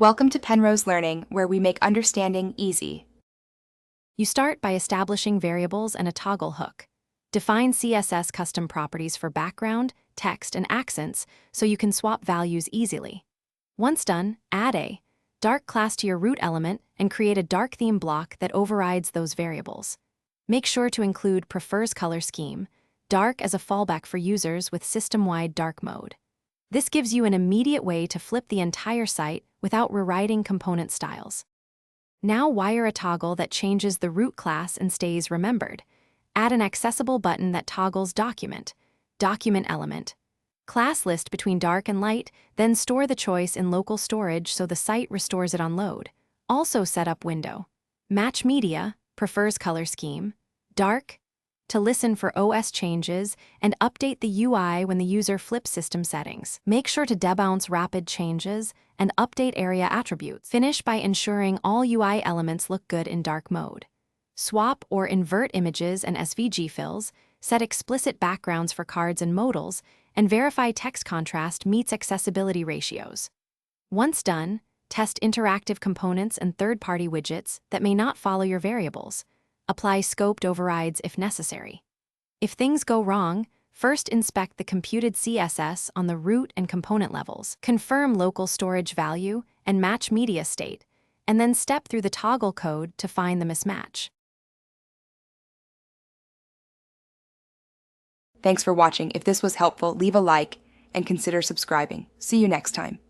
Welcome to Penrose Learning, where we make understanding easy. You start by establishing variables and a toggle hook. Define CSS custom properties for background, text, and accents so you can swap values easily. Once done, add a dark class to your root element and create a dark theme block that overrides those variables. Make sure to include prefers color scheme, dark as a fallback for users with system-wide dark mode. This gives you an immediate way to flip the entire site without rewriting component styles. Now wire a toggle that changes the root class and stays remembered. Add an accessible button that toggles document element, class list between dark and light, then store the choice in local storage so the site restores it on load. Also set up window. Match media, prefers color scheme, dark, to listen for OS changes and update the UI when the user flips system settings. Make sure to debounce rapid changes and update area attributes. Finish by ensuring all UI elements look good in dark mode. Swap or invert images and SVG fills, set explicit backgrounds for cards and modals, and verify text contrast meets accessibility ratios. Once done, test interactive components and third-party widgets that may not follow your variables. Apply scoped overrides if necessary. If things go wrong, first inspect the computed CSS on the root and component levels, confirm local storage value, and match media state, and then step through the toggle code to find the mismatch. Thanks for watching. If this was helpful, leave a like and consider subscribing. See you next time.